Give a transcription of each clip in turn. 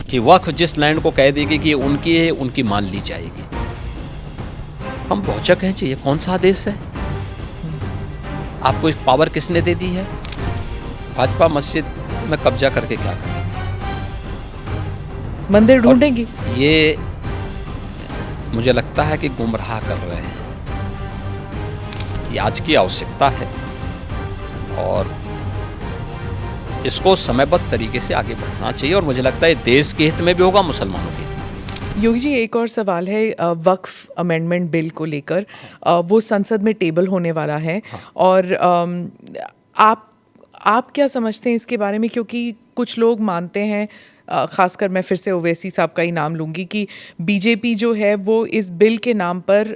कि वक्फ जिस लैंड को कह देगी कि ये उनकी है, उनकी मान ली जाएगी। हम बहुचक हैं जी, ये कौन सा आदेश है? आपको इस पावर किसने दे दी है? भाजपा मस्जिद में कब्जा करके क्या करेगी? मंदिर ढूंढेगी। ये मुझे लगता है कि गुमराह कर रहे हैं। ये आज की आवश्यकता है और इसको समयबद्ध तरीके से आगे बढ़ना चाहिए और मुझे लगता है देश के हित में भी होगा, मुसलमानों के हित में भी। योगी जी, एक और सवाल है वक्फ अमेंडमेंट बिल को लेकर। वो संसद में टेबल होने वाला है। हाँ। और आप क्या समझते हैं इसके बारे में? क्योंकि कुछ लोग मानते हैं, खासकर मैं फिर से ओवैसी साहब का ही नाम लूंगी, कि बीजेपी जो है वो इस बिल के नाम पर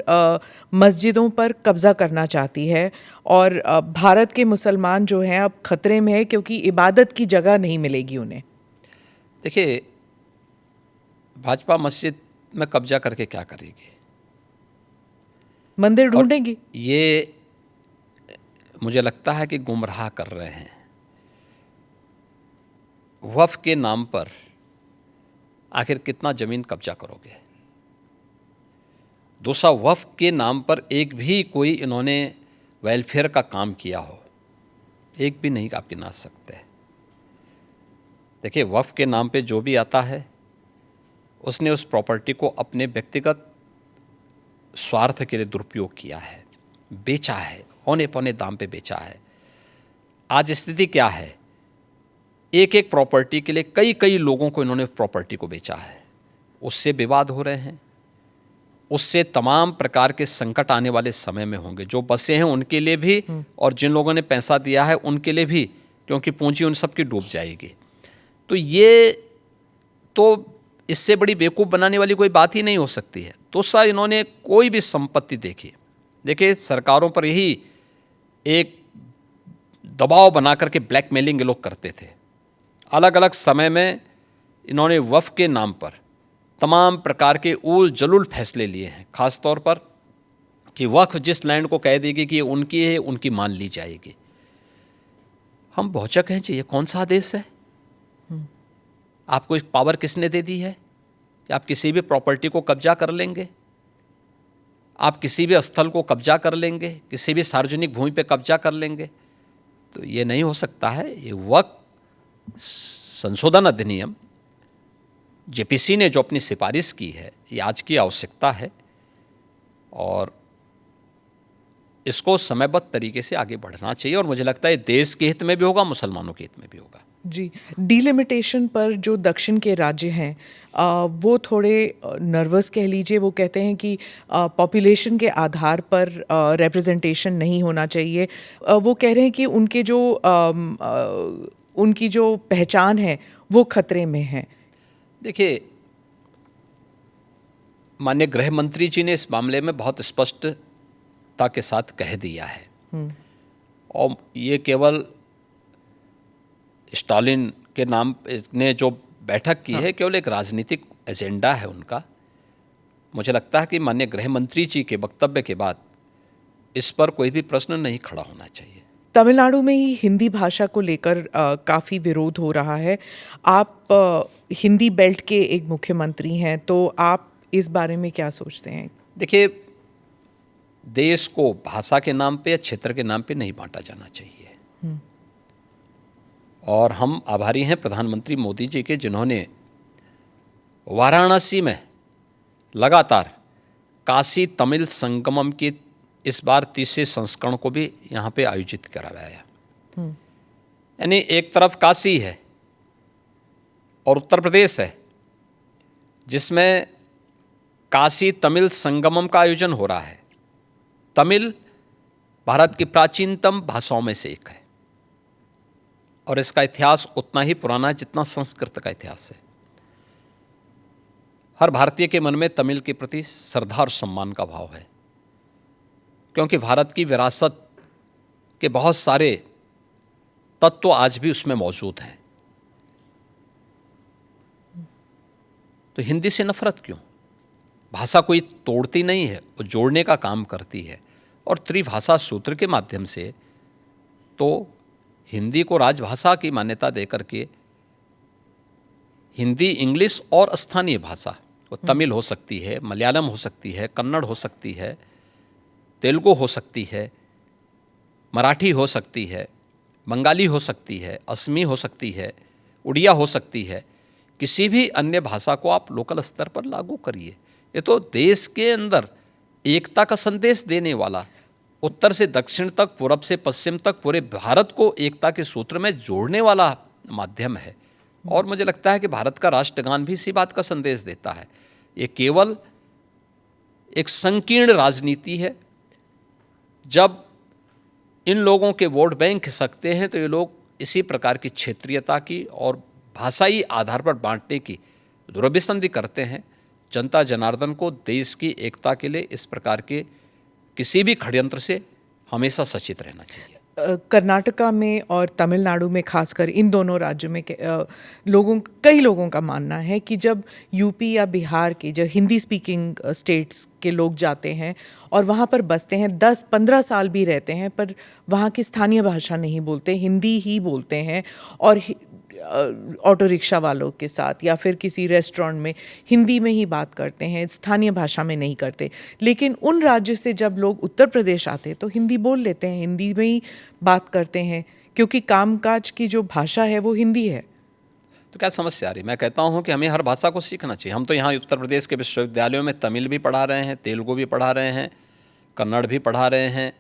मस्जिदों पर कब्जा करना चाहती है और भारत के मुसलमान जो हैं अब खतरे में है क्योंकि इबादत की जगह नहीं मिलेगी उन्हें। देखिए, भाजपा मस्जिद में कब्जा करके क्या करेगी? मंदिर और ढूंढेगी। ये मुझे लगता है कि गुमराह कर रहे हैं। वक्फ के नाम पर आखिर कितना ज़मीन कब्जा करोगे? दूसरा, वक्फ के नाम पर एक भी कोई इन्होंने वेलफेयर का काम किया हो, एक भी नहीं आप गिना सकते। देखिए, वक्फ के नाम पे जो भी आता है उसने उस प्रॉपर्टी को अपने व्यक्तिगत स्वार्थ के लिए दुरुपयोग किया है, बेचा है, औने पौने दाम पे बेचा है। आज स्थिति क्या है? एक एक प्रॉपर्टी के लिए कई कई लोगों को इन्होंने प्रॉपर्टी को बेचा है। उससे विवाद हो रहे हैं, उससे तमाम प्रकार के संकट आने वाले समय में होंगे। जो बसे हैं उनके लिए भी और जिन लोगों ने पैसा दिया है उनके लिए भी, क्योंकि पूंजी उन सब की डूब जाएगी। तो ये तो इससे बड़ी बेवकूफ़ बनाने वाली कोई बात ही नहीं हो सकती है। दूसरा, इन्होंने कोई भी संपत्ति देखी, देखिए सरकारों पर यही एक दबाव बना करके ब्लैकमेलिंग ये लोग करते थे। अलग अलग समय में इन्होंने वक्फ के नाम पर तमाम प्रकार के उल जलूल फैसले लिए हैं, ख़ास तौर पर कि वक्फ जिस लैंड को कह देगी कि ये उनकी है, उनकी मान ली जाएगी। हम बहुचक हैं जी, ये कौन सा आदेश है? आपको एक पावर किसने दे दी है कि आप किसी भी प्रॉपर्टी को कब्जा कर लेंगे? आप किसी भी स्थल को कब्जा कर लेंगे, किसी भी सार्वजनिक भूमि पे कब्जा कर लेंगे? तो ये नहीं हो सकता है। ये वक्फ संशोधन अधिनियम जेपीसी ने जो अपनी सिफारिश की है, ये आज की आवश्यकता है और इसको समयबद्ध तरीके से आगे बढ़ना चाहिए और मुझे लगता है देश के हित में भी होगा, मुसलमानों के हित में भी होगा। जी, डिलिमिटेशन पर जो दक्षिण के राज्य हैं वो थोड़े नर्वस कह लीजिए। वो कहते हैं कि पॉपुलेशन के आधार पर रिप्रेजेंटेशन नहीं होना चाहिए। वो कह रहे हैं कि उनकी जो पहचान है वो खतरे में है। देखिए, माननीय गृह मंत्री जी ने इस मामले में बहुत स्पष्टता के साथ कह दिया है और ये केवल स्टालिन के नाम ने जो बैठक की है, केवल एक राजनीतिक एजेंडा है उनका। मुझे लगता है कि माननीय गृह मंत्री जी के वक्तव्य के बाद इस पर कोई भी प्रश्न नहीं खड़ा होना चाहिए। तमिलनाडु में ही हिंदी भाषा को लेकर काफ़ी विरोध हो रहा है। आप हिंदी बेल्ट के एक मुख्यमंत्री हैं, तो आप इस बारे में क्या सोचते हैं? देखिए, देश को भाषा के नाम पे या क्षेत्र के नाम पे नहीं बांटा जाना चाहिए और हम आभारी हैं प्रधानमंत्री मोदी जी के, जिन्होंने वाराणसी में लगातार काशी तमिल संगमम की इस बार 30वें संस्करण को भी यहाँ पे आयोजित करवाया। यानी एक तरफ काशी है और उत्तर प्रदेश है, जिसमें काशी तमिल संगमम का आयोजन हो रहा है। तमिल भारत की प्राचीनतम भाषाओं में से एक है और इसका इतिहास उतना ही पुराना है जितना संस्कृत का इतिहास है। हर भारतीय के मन में तमिल के प्रति श्रद्धा और सम्मान का भाव है, क्योंकि भारत की विरासत के बहुत सारे तत्व आज भी उसमें मौजूद हैं। तो हिंदी से नफरत क्यों? भाषा कोई तोड़ती नहीं है, वो जोड़ने का काम करती है और त्रिभाषा सूत्र के माध्यम से तो हिंदी को राजभाषा की मान्यता देकर के हिंदी, इंग्लिश और स्थानीय भाषा, वो तमिल हो सकती है, मलयालम हो सकती है, कन्नड़ हो सकती है, तेलुगु हो सकती है, मराठी हो सकती है, बंगाली हो सकती है, असमी हो सकती है, उड़िया हो सकती है। किसी भी अन्य भाषा को आप लोकल स्तर पर लागू करिए। ये तो देश के अंदर एकता का संदेश देने वाला, उत्तर से दक्षिण तक, पूरब से पश्चिम तक पूरे भारत को एकता के सूत्र में जोड़ने वाला माध्यम है। और मुझे लगता है कि भारत का राष्ट्रगान भी इसी बात का संदेश देता है। ये केवल एक संकीर्ण राजनीति है। जब इन लोगों के वोट बैंक खिसकते हैं तो ये लोग इसी प्रकार की क्षेत्रीयता की और भाषाई आधार पर बांटने की दुरभिसंधि करते हैं। जनता जनार्दन को देश की एकता के लिए इस प्रकार के किसी भी षड्यंत्र से हमेशा सचेत रहना चाहिए। कर्नाटका में और तमिलनाडु में, खासकर इन दोनों राज्यों में कई लोगों का मानना है कि जब यूपी या बिहार के जो हिंदी स्पीकिंग स्टेट्स के लोग जाते हैं और वहाँ पर बसते हैं, 10-15 साल भी रहते हैं, पर वहाँ की स्थानीय भाषा नहीं बोलते, हिंदी ही बोलते हैं, और ऑटो रिक्शा वालों के साथ या फिर किसी रेस्टोरेंट में हिंदी में ही बात करते हैं, स्थानीय भाषा में नहीं करते। लेकिन उन राज्य से जब लोग उत्तर प्रदेश आते हैं तो हिंदी बोल लेते हैं, हिंदी में ही बात करते हैं, क्योंकि कामकाज की जो भाषा है वो हिंदी है। तो क्या समस्या आ रही? मैं कहता हूँ कि हमें हर भाषा को सीखना चाहिए। हम तो यहाँ उत्तर प्रदेश के विश्वविद्यालयों में तमिल भी पढ़ा रहे हैं, तेलुगु भी पढ़ा रहे हैं, कन्नड़ भी पढ़ा रहे हैं,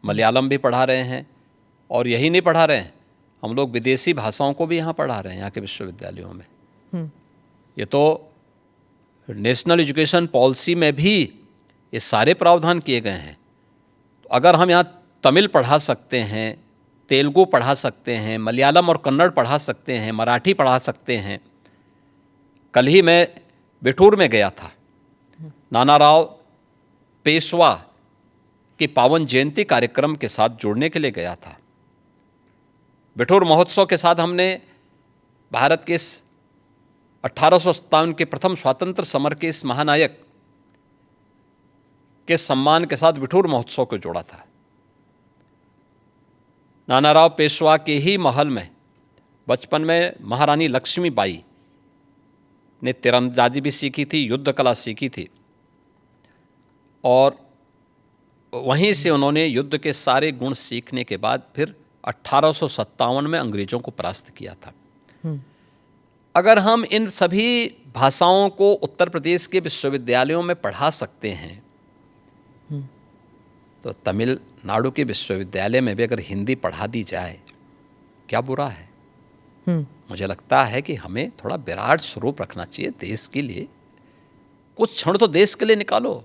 मलयालम भी पढ़ा रहे हैं, और यही नहीं पढ़ा रहे हैं, हम लोग विदेशी भाषाओं को भी यहाँ पढ़ा रहे हैं यहाँ के विश्वविद्यालयों में। ये तो नेशनल एजुकेशन पॉलिसी में भी ये सारे प्रावधान किए गए हैं। तो अगर हम यहाँ तमिल पढ़ा सकते हैं, तेलुगु पढ़ा सकते हैं, मलयालम और कन्नड़ पढ़ा सकते हैं, मराठी पढ़ा सकते हैं। कल ही मैं बिठूर में गया था, नानाराव पेशवा की पावन जयंती कार्यक्रम के साथ जुड़ने के लिए गया था। बिठूर महोत्सव के साथ हमने भारत के 1857 के प्रथम स्वतंत्र समर के इस महानायक के सम्मान के साथ बिठूर महोत्सव को जोड़ा था। नानाराव पेशवा के ही महल में बचपन में महारानी लक्ष्मीबाई ने तीरंदाजी भी सीखी थी, युद्ध कला सीखी थी, और वहीं से उन्होंने युद्ध के सारे गुण सीखने के बाद फिर 1857 में अंग्रेजों को परास्त किया था। अगर हम इन सभी भाषाओं को उत्तर प्रदेश के विश्वविद्यालयों में पढ़ा सकते हैं तो तमिलनाडु के विश्वविद्यालय में भी अगर हिंदी पढ़ा दी जाए, क्या बुरा है? मुझे लगता है कि हमें थोड़ा विराट स्वरूप रखना चाहिए देश के लिए। कुछ क्षण तो देश के लिए निकालो।